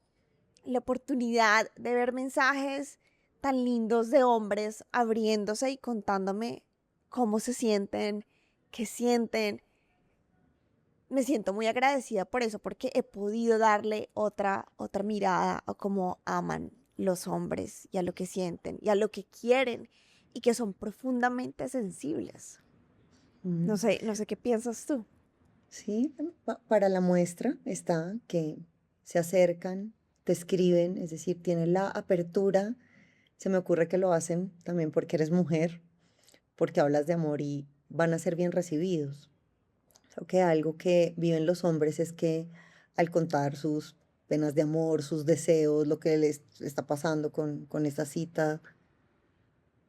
la oportunidad de ver mensajes tan lindos de hombres abriéndose y contándome cómo se sienten, qué sienten, me siento muy agradecida por eso, porque he podido darle otra mirada a cómo aman los hombres y a lo que sienten y a lo que quieren y que son profundamente sensibles. Mm. No sé qué piensas tú. Sí, para la muestra está que se acercan, te escriben, es decir, tienen la apertura. Se me ocurre que lo hacen también porque eres mujer, porque hablas de amor y van a ser bien recibidos. Creo que algo que viven los hombres es que al contar sus penas de amor, sus deseos, lo que les está pasando con esta cita,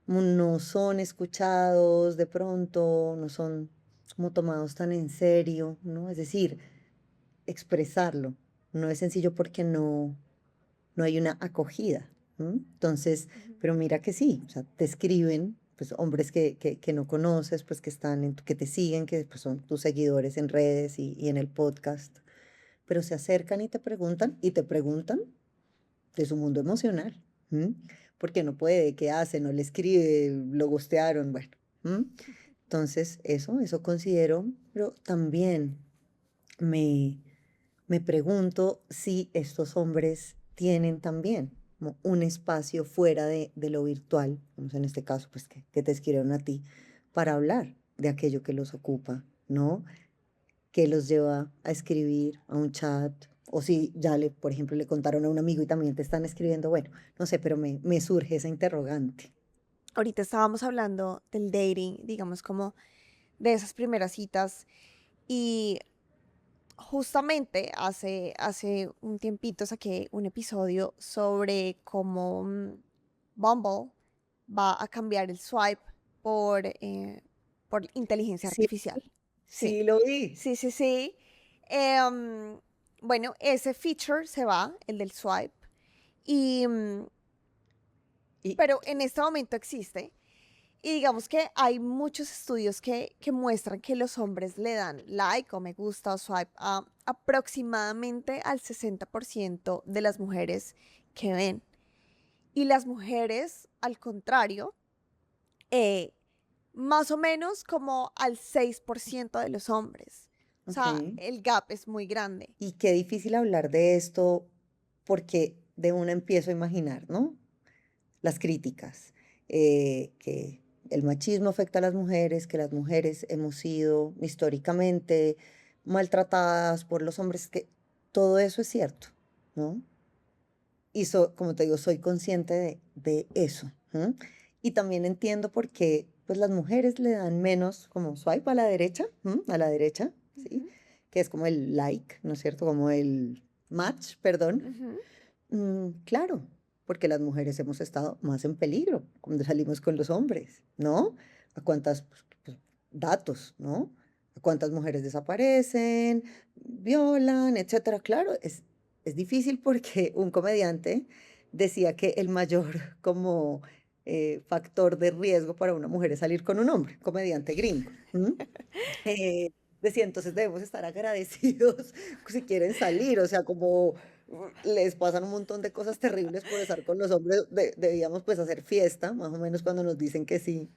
no son escuchados de pronto, no son como tomados tan en serio, ¿no? Es decir, expresarlo no es sencillo porque no hay una acogida. ¿M? Entonces, Ujú. pero mira que sí, o sea, te escriben, pues hombres que no conoces, pues que están que te siguen, que pues, son tus seguidores en redes y en el podcast, pero se acercan y te preguntan de su mundo emocional. ¿M? Porque no puede, qué hace, no le escribe, lo gostearon, bueno. ¿M? Entonces, eso considero, pero también me, me pregunto si estos hombres tienen también como un espacio fuera de lo virtual, vamos en este caso, pues que te escribieron a ti, para hablar de aquello que los ocupa, ¿no? Que los lleva a escribir a un chat, o si ya por ejemplo, le contaron a un amigo y también te están escribiendo, bueno, no sé, pero me surge esa interrogante. Ahorita estábamos hablando del dating, digamos como de esas primeras citas y justamente hace un tiempito saqué un episodio sobre cómo Bumble va a cambiar el swipe por inteligencia Sí, artificial. Sí, sí lo vi. sí, sí, sí. Em, bueno, ese feature se va, el del swipe, y, Y pero en este momento existe. Y digamos que hay muchos estudios que muestran que los hombres le dan like o me gusta o swipe a aproximadamente al 60% de las mujeres que ven. Y las mujeres, al contrario, eh, más o menos como al 6% de los hombres. O ok. sea, el gap es muy grande. Y qué difícil hablar de esto porque de una empiezo a imaginar, ¿no? Las críticas, que el machismo afecta a las mujeres, que las mujeres hemos sido históricamente maltratadas por los hombres, que todo eso es cierto, ¿no? Y como te digo, soy consciente de eso. ¿M? Y también entiendo por qué pues, las mujeres le dan menos como swipe a la derecha, ¿m? A la derecha, ¿sí? Ujú, Que es como el like, ¿no es cierto? Como el match, perdón. ujú, Claro, porque las mujeres hemos estado más en peligro cuando salimos con los hombres, ¿no? ¿A cuántas, pues, datos, ¿no? ¿A cuántas mujeres desaparecen, violan, etcétera? Claro, es difícil porque un comediante decía que el mayor como factor de riesgo para una mujer es salir con un hombre, comediante gringo. Eh, Decía, entonces debemos estar agradecidos si quieren salir, o sea, como les pasan un montón de cosas terribles por estar con los hombres, debíamos pues hacer fiesta, más o menos cuando nos dicen que sí.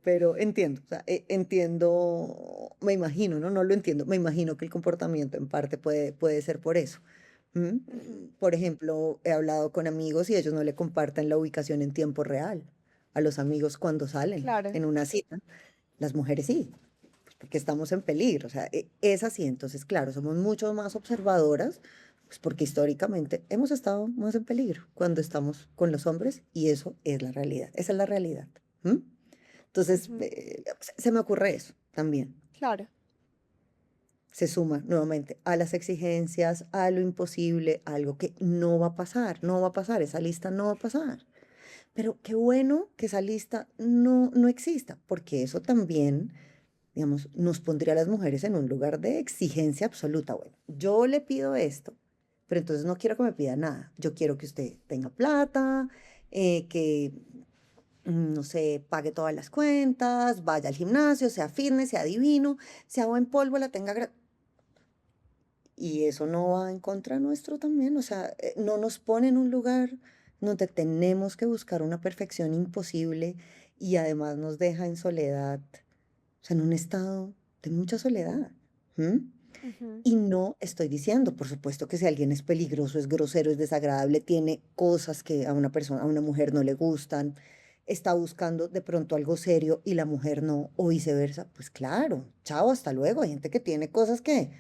Pero entiendo, o sea, entiendo, me imagino, ¿no? No lo entiendo, me imagino que el comportamiento en parte puede ser por eso. ¿M? ujú. Por ejemplo, he hablado con amigos y ellos no le comparten la ubicación en tiempo real a los amigos cuando salen Claro, en una cita. Las mujeres sí, pues porque estamos en peligro, o sea, es así. Entonces, claro, somos mucho más observadoras, pues porque históricamente hemos estado más en peligro cuando estamos con los hombres y eso es la realidad, esa es la realidad. ¿M? Entonces, ujú, se me ocurre eso también. claro, Se suma nuevamente a las exigencias, a lo imposible, a algo que no va a pasar, no va a pasar, esa lista no va a pasar. Pero qué bueno que esa lista no exista, porque eso también, digamos, nos pondría a las mujeres en un lugar de exigencia absoluta. Bueno, yo le pido esto, pero entonces no quiero que me pida nada. Yo quiero que usted tenga plata, que, no sé, pague todas las cuentas, vaya al gimnasio, sea fitness, sea divino, sea buen polvo, la tenga. Y eso no va en contra nuestro también, o sea, no nos pone en un lugar donde tenemos que buscar una perfección imposible y además nos deja en soledad, o sea, en un estado de mucha soledad. ¿M? ujú, Y no estoy diciendo, por supuesto, que si alguien es peligroso, es grosero, es desagradable, tiene cosas que a una persona, a una mujer no le gustan, está buscando de pronto algo serio y la mujer no, o viceversa, pues claro, chao, hasta luego. Hay gente que tiene cosas que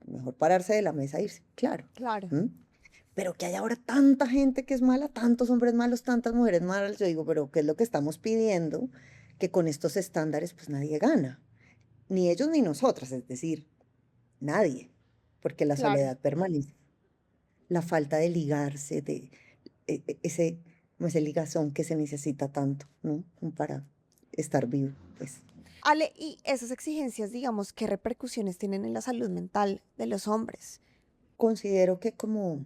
mejor pararse de la mesa e irse, claro. claro, ¿M? Pero que hay ahora tanta gente que es mala, tantos hombres malos, tantas mujeres malas, yo digo, pero ¿qué es lo que estamos pidiendo? Que con estos estándares pues nadie gana, ni ellos ni nosotras, es decir, nadie, porque la claro. soledad permanece, la falta de ligarse, de ese, como ese ligazón que se necesita tanto, ¿no? Como para estar vivo, pues. Ale, y esas exigencias, digamos, ¿qué repercusiones tienen en la salud mental de los hombres? Considero que como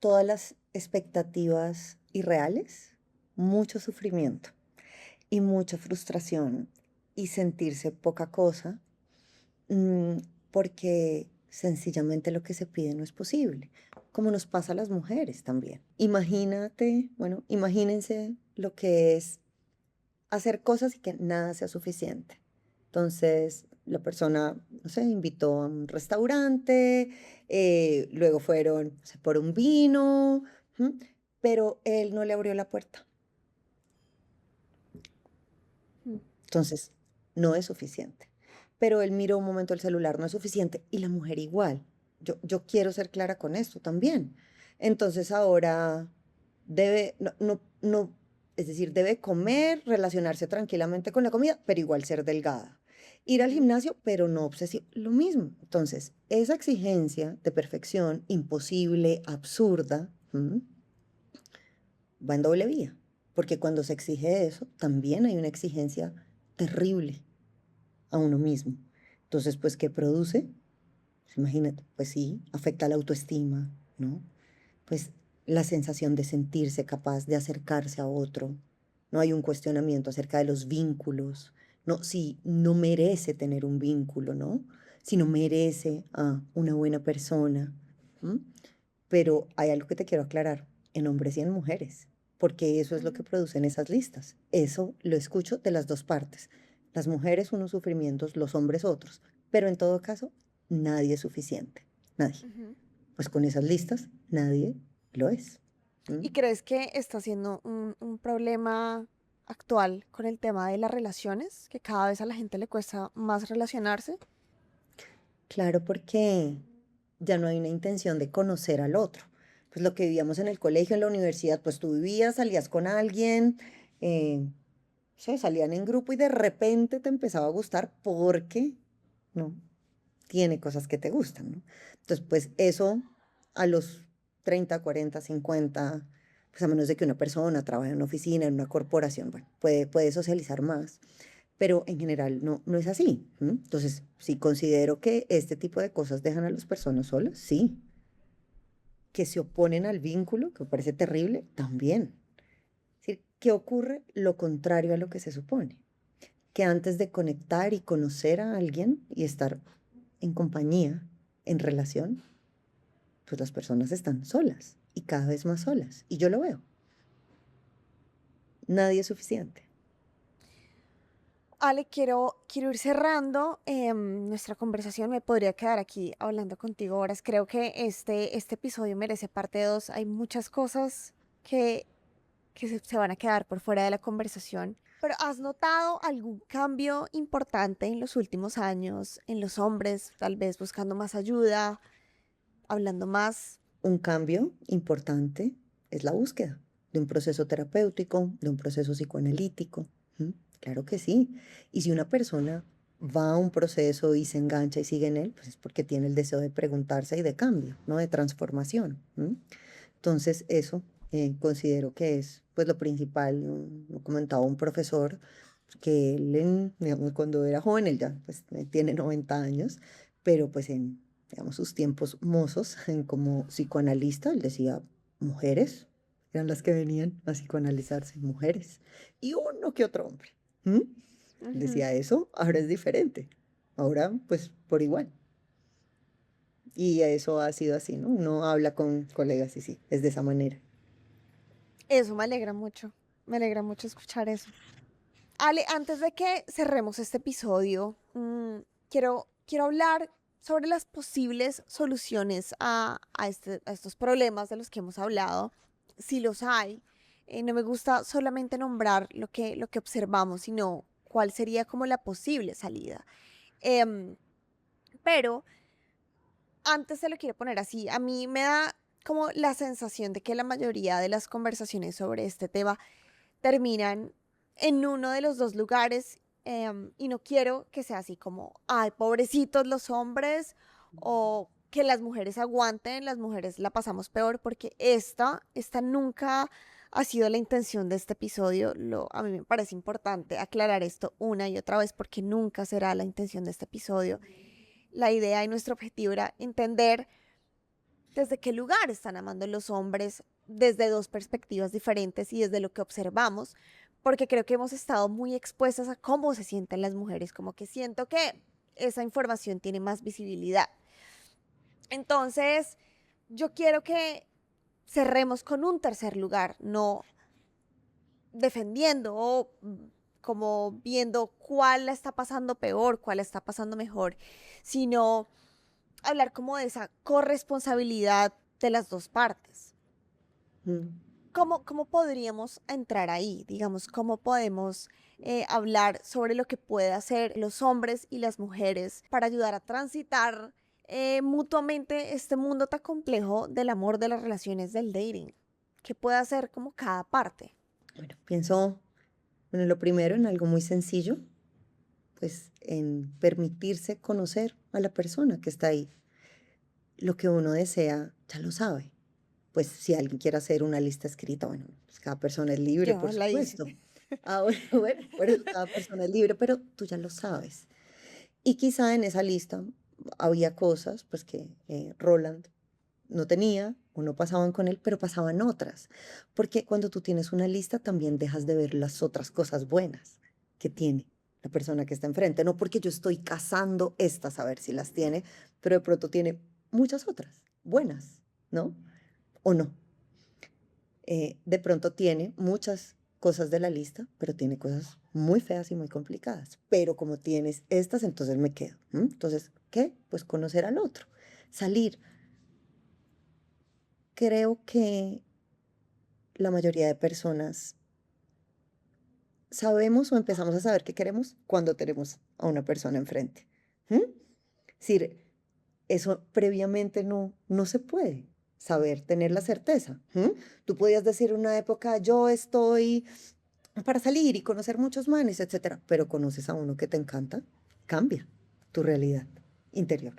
todas las expectativas irreales, mucho sufrimiento y mucha frustración y sentirse poca cosa, mm, porque sencillamente lo que se pide no es posible, como nos pasa a las mujeres también. Imagínate, bueno, imagínense lo que es hacer cosas y que nada sea suficiente. Entonces, la persona, no sé, invitó a un restaurante, luego fueron, no sé, por un vino, ¿m? Pero él no le abrió la puerta. Mm, Entonces, no es suficiente. Pero él miró un momento el celular, no es suficiente. Y la mujer igual. Yo quiero ser clara con esto también. Entonces ahora debe, es decir, debe comer, relacionarse tranquilamente con la comida, pero igual ser delgada. Ir al ujú, gimnasio, pero no obsesivo, lo mismo. Entonces, esa exigencia de perfección imposible, absurda, va en doble vía. porque cuando se exige eso, también hay una exigencia terrible a uno mismo. Entonces, pues, ¿qué produce? Pues, imagínate, pues sí, afecta la autoestima, ¿no? Pues la sensación de sentirse capaz de acercarse a otro. No hay un cuestionamiento acerca de los vínculos, no, si no merece tener un vínculo, ¿no? Si no merece a una buena persona. ¿M? Pero hay algo que te quiero aclarar, en hombres y en mujeres, porque eso es lo que Ujú. producen esas listas. Eso lo escucho de las dos partes. Las mujeres unos sufrimientos, los hombres otros, pero en todo caso, nadie es suficiente, nadie. Ujú. Pues con esas listas, nadie lo es. ¿M? ¿Y crees que está siendo un problema actual con el tema de las relaciones? Que cada vez a la gente le cuesta más relacionarse. Claro, porque ya no hay una intención de conocer al otro. Pues lo que vivíamos en el colegio, en la universidad, pues tú vivías, salías con alguien, eh, sí, salían en grupo y de repente te empezaba a gustar porque, ¿no? Tiene cosas que te gustan, ¿no? Entonces, pues eso a los 30, 40, 50, pues a menos de que una persona trabaje en una oficina, en una corporación, bueno, puede socializar más, pero en general no es así. ¿M? Entonces, sí considero que este tipo de cosas dejan a las personas solas, sí. Que se oponen al vínculo, que me parece terrible, también. Es decir, ¿qué ocurre? Lo contrario a lo que se supone. Que antes de conectar y conocer a alguien y estar en compañía, en relación, pues las personas están solas y cada vez más solas. Y yo lo veo. Nadie es suficiente. Ale, quiero ir cerrando nuestra conversación. Me podría quedar aquí hablando contigo horas. Creo que este episodio merece parte 2. Hay muchas cosas que, que se van a quedar por fuera de la conversación. Pero ¿has notado algún cambio importante en los últimos años en los hombres, tal vez buscando más ayuda, hablando más? Un cambio importante es la búsqueda de un proceso terapéutico, de un proceso psicoanalítico. ¿M? Claro que sí. Y si una persona va a un proceso y se engancha y sigue en él, pues es porque tiene el deseo de preguntarse y de cambio, ¿no? De transformación. ¿M? Entonces, eso considero que es pues lo principal. Lo comentaba un profesor que él, digamos, cuando era joven, él ya pues, tiene 90 años, pero pues en, digamos, sus tiempos mozos como psicoanalista, él decía, mujeres eran las que venían a psicoanalizarse, mujeres, y uno que otro hombre. ¿M? Él Ujú. decía eso, ahora es diferente, ahora pues por igual. Y eso ha sido así, ¿no? Uno habla con colegas y sí, es de esa manera. Eso me alegra mucho escuchar eso. Ale, antes de que cerremos este episodio, quiero hablar sobre las posibles soluciones a estos problemas de los que hemos hablado, si los hay. No me gusta solamente nombrar lo que observamos, sino cuál sería como la posible salida. Em, pero antes se lo quiero poner así, a mí me da como la sensación de que la mayoría de las conversaciones sobre este tema terminan en uno de los dos lugares, y no quiero que sea así como, ay, pobrecitos los hombres o que las mujeres aguanten, las mujeres la pasamos peor, porque esta nunca ha sido la intención de este episodio. A mí me parece importante aclarar esto una y otra vez porque nunca será la intención de este episodio. La idea y nuestro objetivo era entender desde qué lugar están amando los hombres, desde dos perspectivas diferentes y desde lo que observamos, porque creo que hemos estado muy expuestas a cómo se sienten las mujeres, como que siento que esa información tiene más visibilidad. Entonces, yo quiero que cerremos con un tercer lugar, no defendiendo o como viendo cuál la está pasando peor, cuál la está pasando mejor, sino hablar como de esa corresponsabilidad de las dos partes. Mm. ¿Cómo podríamos entrar ahí? Digamos, ¿cómo podemos hablar sobre lo que puede hacer los hombres y las mujeres para ayudar a transitar mutuamente este mundo tan complejo del amor, de las relaciones, del dating? ¿Qué puede hacer como cada parte? Bueno, pienso, bueno, lo primero en algo muy sencillo, pues en permitirse conocer a la persona que está ahí. Lo que uno desea, ya lo sabe. pues si alguien quiere hacer una lista escrita, bueno, pues cada persona es libre, Yo por la hice. supuesto. Ah, bueno, bueno, por eso cada persona es libre, pero tú ya lo sabes. Y quizá en esa lista había cosas, pues que Roland no tenía o no pasaban con él, pero pasaban otras. Porque cuando tú tienes una lista también dejas de ver las otras cosas buenas que tiene la persona que está enfrente. No porque yo estoy cazando estas a ver si las tiene, pero de pronto tiene muchas otras buenas, ¿no? O no. De pronto tiene muchas cosas de la lista, pero tiene cosas muy feas y muy complicadas. Pero como tienes estas, entonces me quedo. Entonces, ¿qué? Pues conocer al otro, salir. Creo que la mayoría de personas sabemos o empezamos a saber qué queremos cuando tenemos a una persona enfrente. ¿Mm? Es decir, eso previamente no se puede saber, tener la certeza. Tú podías decir en una época, yo estoy para salir y conocer muchos manes, etcétera, pero conoces a uno que te encanta, cambia tu realidad interior.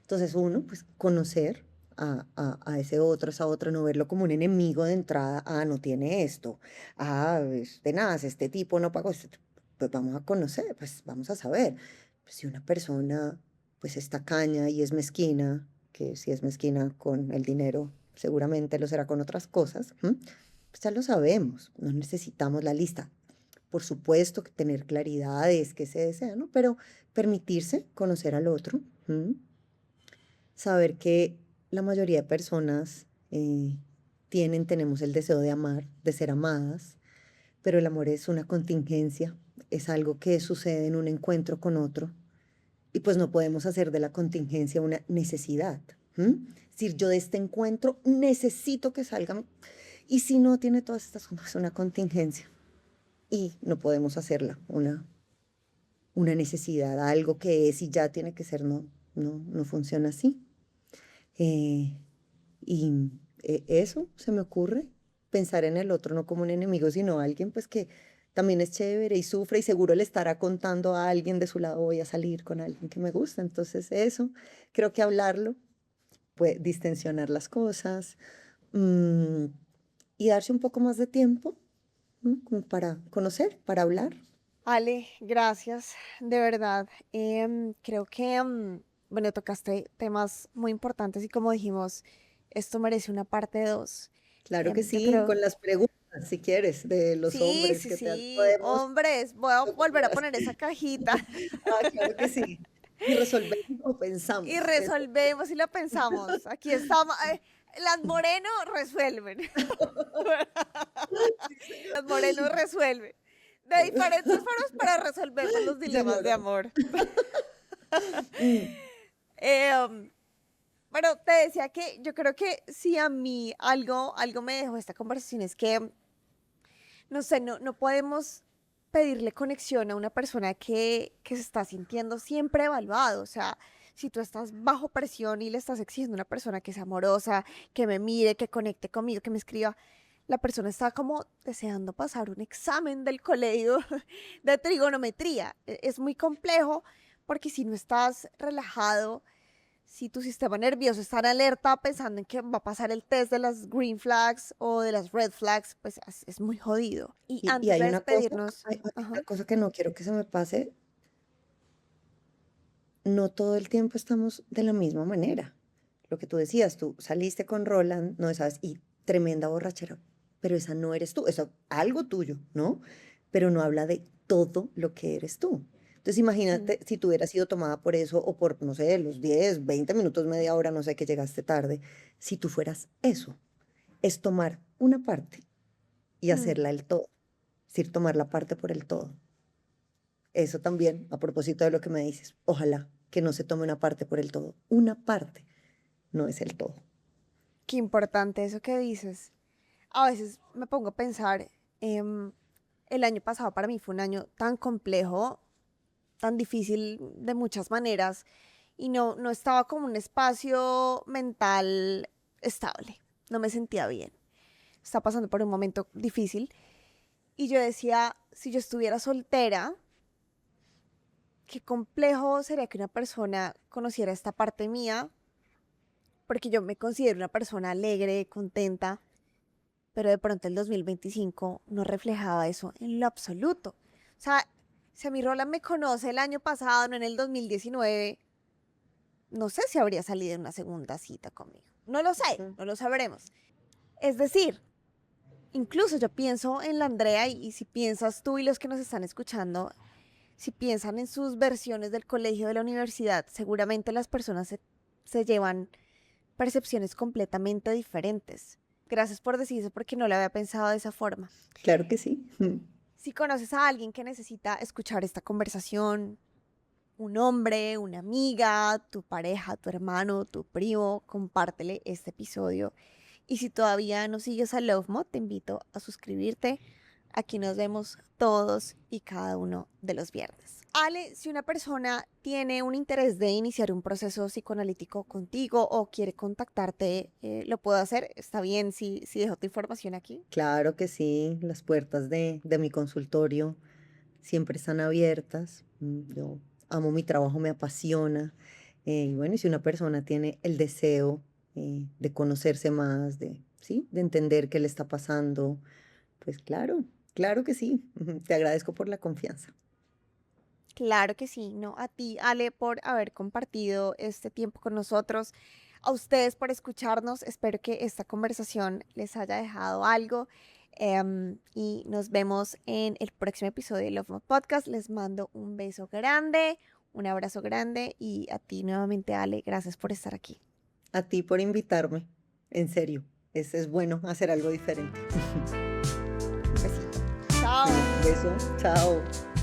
Entonces uno, pues conocer a ese otro, esa otra, no verlo como un enemigo de entrada, no tiene esto, es tenaz, este tipo no pagó, pues vamos a conocer, pues vamos a saber. Pues si una persona pues es tacaña y es mezquina, que si es mezquina con el dinero, seguramente lo será con otras cosas, pues ya lo sabemos, no necesitamos la lista. Por supuesto que tener claridades que se desea, ¿no? Pero permitirse conocer al otro, saber que la mayoría de personas tenemos el deseo de amar, de ser amadas, pero el amor es una contingencia, es algo que sucede en un encuentro con otro y pues no podemos hacer de la contingencia una necesidad. Es decir, yo de este encuentro necesito que salga y si no tiene todas estas cosas, es una contingencia y no podemos hacerla una necesidad, algo que es y ya tiene que ser, no funciona así. Eh, y eso se me ocurre, pensar en el otro no como un enemigo, sino alguien pues que también es chévere y sufre y seguro le estará contando a alguien de su lado, voy a salir con alguien que me gusta. Entonces eso, creo que hablarlo puede distensionar las cosas, mm, y darse un poco más de tiempo, ¿no? Como para conocer, para hablar. Ale, gracias, de verdad. Creo que, bueno, tocaste temas muy importantes y como dijimos, esto merece una parte 2. Claro que Yo sí, creo, con las preguntas, si quieres, de los sí, hombres sí, que te sí, podemos, hombres, voy a lo que volver a quieras. poner esa cajita Claro que sí. Y resolvemos o y pensamos. resolvemos y lo pensamos. Aquí estamos, las Moreno resuelven, Sí, señor. las Moreno resuelven. De diferentes formas para resolvernos los Sí, dilemas de señora. amor. Mm, Em, Bueno, te decía que yo creo que si a mí algo me dejó esta conversación es que, no sé, no podemos pedirle conexión a una persona que se está sintiendo siempre evaluado. O sea, si tú estás bajo presión y le estás exigiendo a una persona que sea amorosa, que me mire, que conecte conmigo, que me escriba, la persona está como deseando pasar un examen del colegio de trigonometría. Es muy complejo porque si no estás relajado, si tu sistema nervioso está en alerta pensando en que va a pasar el test de las green flags o de las red flags, pues es muy jodido. Y Y antes hay de una cosa, despedirnos, hay ajá, una cosa que no quiero que se me pase. No todo el tiempo estamos de la misma manera. Lo que tú decías, tú saliste con Roland, no sabes, y tremenda borrachera, pero esa no eres tú, eso algo tuyo, ¿no? Pero no habla de todo lo que eres tú. Entonces mm, imagínate si tú hubieras sido tomada por eso o por, no sé, los 10 20 minutos, media hora, no sé, que llegaste tarde, si tú fueras eso, es tomar una parte y mm, hacerla el todo, es decir, tomar la parte por el todo. Eso también, a propósito de lo que me dices, ojalá que no se tome una parte por el todo. Una parte no es el todo. qué importante eso que dices. A veces me pongo a pensar, el año pasado para mí fue un año tan complejo, tan difícil de muchas maneras, y no estaba como un espacio mental estable, no me sentía bien. Estaba pasando por un momento difícil. Y yo decía, si yo estuviera soltera, qué complejo sería que una persona conociera esta parte mía porque yo me considero una persona alegre, contenta, pero de pronto el 2025 no reflejaba eso en lo absoluto. O sea, si a mi Roland me conoce el año pasado, no en el 2019, no sé si habría salido en una segunda cita conmigo. No lo sé, Ujú. no lo sabremos. Es decir, incluso yo pienso en la Andrea y si piensas tú y los que nos están escuchando, si piensan en sus versiones del colegio, de la universidad, seguramente las personas se llevan percepciones completamente diferentes. Gracias por decir eso porque no lo había pensado de esa forma. Claro que sí. Si conoces a alguien que necesita escuchar esta conversación, un hombre, una amiga, tu pareja, tu hermano, tu primo, compártele este episodio. Y si todavía no sigues a Love Mod, te invito a suscribirte. Aquí nos vemos todos y cada uno de los viernes. Ale, si una persona tiene un interés de iniciar un proceso psicoanalítico contigo o quiere contactarte, ¿lo puedo hacer? ¿Está bien si dejo tu información aquí? Claro que sí, las puertas de mi consultorio siempre están abiertas. Yo amo mi trabajo, me apasiona. Y bueno, y si una persona tiene el deseo de conocerse más, ¿sí? De entender qué le está pasando, pues claro, claro que sí. Te agradezco por la confianza. Claro que sí, no, a ti, Ale, por haber compartido este tiempo con nosotros, a ustedes por escucharnos, espero que esta conversación les haya dejado algo y nos vemos en el próximo episodio de Love Mode Podcast. Les mando un beso grande, un abrazo grande y a ti nuevamente, Ale, gracias por estar aquí. A ti por invitarme. En serio, es bueno hacer algo diferente. Un besito. Bueno, Chao. beso, chao.